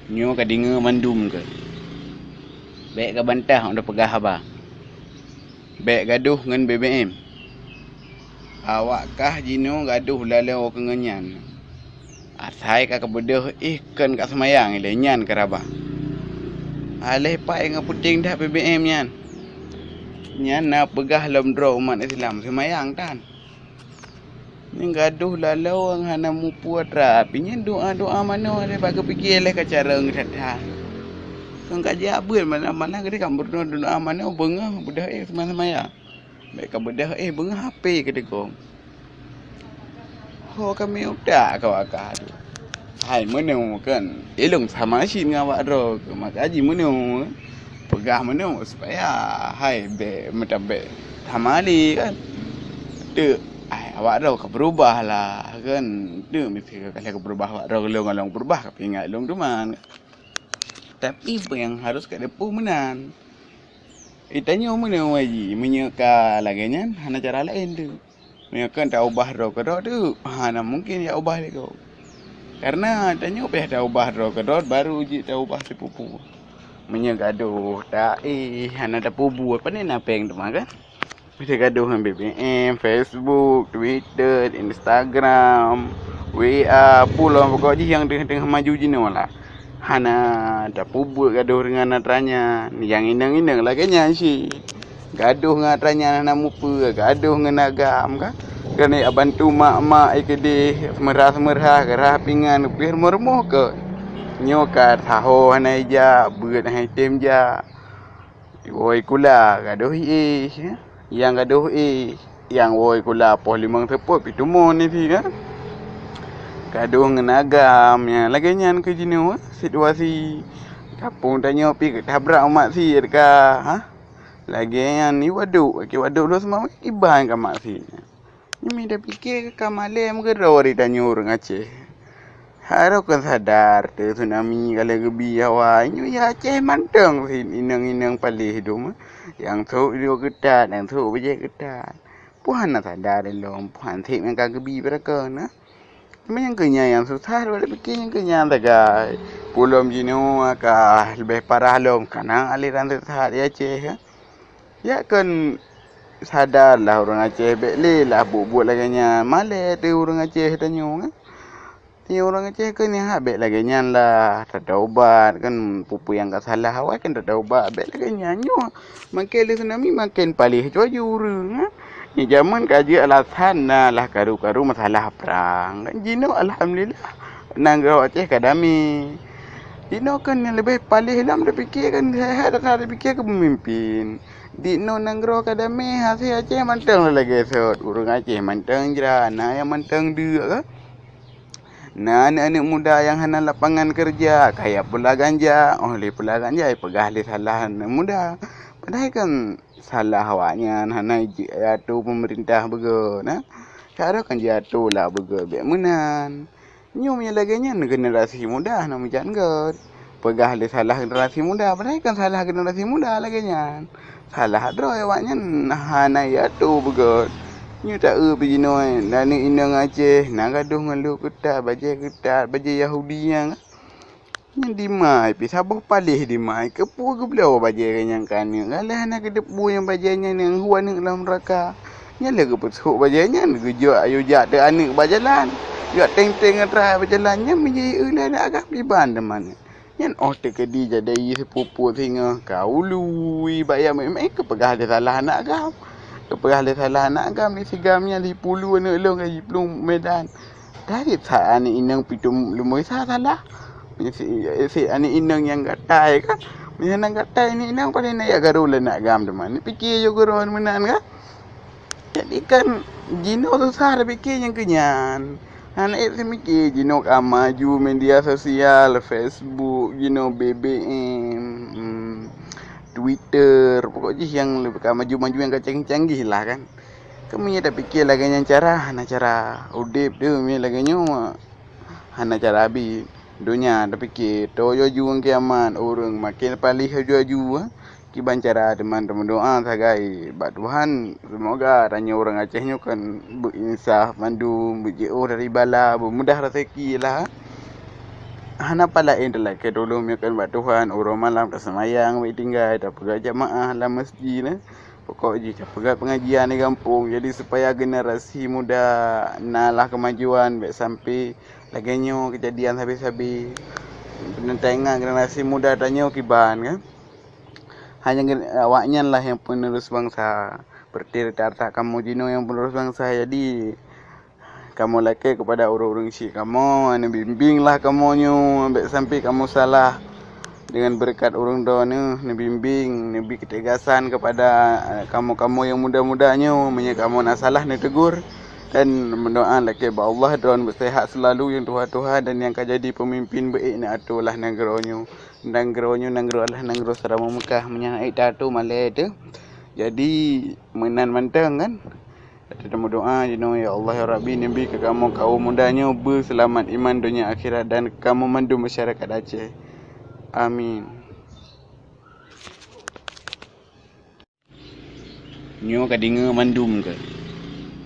Nyo ka dengar mandum ke. Baik ka bantah udah pegah abah. Baik gaduh ngan BBM. Awak kah jino gaduh lalau kengenyan. Asai ka kebedah kan kat semayang ile nyan keraba. Alih pai ngaputing dah BBM nyan. Nyan na pegah lam dro umat Islam semayang tan. Ni gaduh lalau ang hana mupu atra. Pinya doa-doa mana ada bagi fikir leh ka cara ngatah. Kang kaji abul mana gede kam doa mana bengah budah semayang. Baik ka bedah bengah HP kata kau. Ho kami udah kau akak tu. Hai mana kan elong sama sin ngawak ro maka aji mana pegah mana supaya hai be macam be thamali kan tu ai awak ro ka berubah lah kan tu mesti kalau berubah awak ro long berubah ka pingat long tu man tapi yang harus ka depu menan itanya mana waji menyeka laganya hana cara lain tu menyeka tak ubah ro ka tu hana mungkin ya ubah le kau. Karena tanya dah ubah ro kedot baru uji dah ubah si pupu. Menya gaduh tak hana dah pubu apa ni napeng tu kan. Mesti gaduh dengan BBM, Facebook, Twitter, Instagram, WA, pula pokok je yang tengah maju jino lah. Hana dah pubu gaduh dengan natranya. Yang inang-inang lah kenya si. Gaduh dengan natranya hana mupa, gaduh dengan agam kan. Kerana bantu mak-mak ikede semerah-semerah gerah pingan upih remah ke nyokat taho hana ija beut hai tem ja woi kula gaduh yang gaduh yang woi kula poh limang tepuk pitumo ni si kan gaduh ngan agam ya lagi nyan ke jino situasi kapung tanya pi ke tabrak mak si dekat lagi yang ni waduk lu semua iban ka mak si. Ini dah fikir ke malam ke rawari tanya orang Aceh. Harap kan sadar tu tsunami kalau gebi awak. Ini ya Aceh manteng sih inang-inang palih hidup. Yang tu dia ketat, yang tu berjaya ketat. Puhan nak sadar elong, puhan tip yang kau gebi beraka na. Cuma yang kenya yang susah boleh fikir yang kenya tagai. Pulau jino akah lebih parah lom karena aliran sesat di Aceh. Ya kan sadarlah orang Aceh bekle lah buat laganya male tu orang Aceh tanya kan tanya orang Aceh kan yang habis laganya lah tak ada ubat kan pupu yang tak salah awak kan tak ada ubat habis laganya nyo makin le tsunami makin palih cuaju orang ni zaman kaji alasan lah karu-karu masalah perang kan jino alhamdulillah nanggau Aceh kadami Dino kan yang lebih palih dalam dia fikir kan sehat dan dia fikir ke pemimpin. Dino nanggro kadame hasil Aceh manteng lagi esot. Urang Aceh manteng jera, nah yang manteng dia ke. Nah anak-anak muda yang hana lapangan kerja, kayak pula ganja, oleh pula ganja pegah le salah anak muda. Padahal kan salah awaknya hana jatuh pemerintah bego, nah. Cara kan jatuh lah bego bek menan. Nyumnya laganya generasi muda nak menjanggut. Pegah le salah generasi muda, padahal kan salah generasi muda laganya. Salah dro awaknya hana ya tu begot. Nyu tak begino nani inang Aceh nak gaduh ngalu ketat baje Yahudi yang yang dimai pi sabah palih dimai kepu ke belau baje yang kan ngalah nak kedepu yang bajanya yang huan dalam neraka. Nyala ke pesuk bajanya gejak ayo jak te anak berjalan. Ya teng-teng atras berjalannya menjadi ulah nak agak liban teman. Yan te kedi jadi sepupu singa kau lui bayar mai ke pegah dia salah anak agam. Ke pegah dia salah anak agam di sigamnya di pulu anak long di pulu Medan. Dari sa anak inang pitum lumoi salah. Si anak inang yang gatai kan. Yang gatai ni inang paling nak garul nak agam teman. Fikir jo garon menan kan. Jadi kan jino susah dah fikir yang kenyan. Anak itu mikir jino maju media sosial, Facebook, jino BBM, Twitter, pokoknya yang lebih maju-maju yang canggih-canggih lah kan. Kami dah fikir lagi yang cara, hana cara udip tu, mi lagi nyo, hana cara habis. Dunia dah fikir, toyo juang kiamat, orang makin palih haju-haju. Kiban cara teman-teman doa sagai bak Tuhan semoga tanya orang Aceh nyo kan berinsaf mandu berjauh dari bala bermudah rezeki lah Hana lain dah ke dulu kan buat Tuhan urang malam tak semayang wei tinggal tak pegat jamaah dalam masjid ne. Pokok je tak pegat pengajian di kampung. Jadi supaya generasi muda nalah kemajuan baik sampai laginya kejadian habis-habis. Penentangan generasi muda tanya kiban kan. Hanya awaknya lah yang penerus bangsa. Berarti rata kamu jino yang penerus bangsa. Jadi kamu laki kepada orang-orang syik kamu, ane bimbinglah kamunya, sampai sampai kamu salah dengan berkat orang tua ni bimbing, nabi ketegasan kepada kamu-kamu yang muda-mudanya, menyang kamu nak salah ni tegur dan mendoa laki ba Allah dan bersehat selalu yang Tuhan dan yang akan jadi pemimpin baik ni atulah negaranya. Negaranya negara Allah negara Sarama Mekah menyang itu malai tu. Jadi menan mantang kan. Kita berdoa ya Allah ya Rabbi nabi ke kamu kaum mudanya berselamat iman dunia akhirat dan kamu mandu masyarakat Aceh. Amin. Nyo kadinga mandum ke?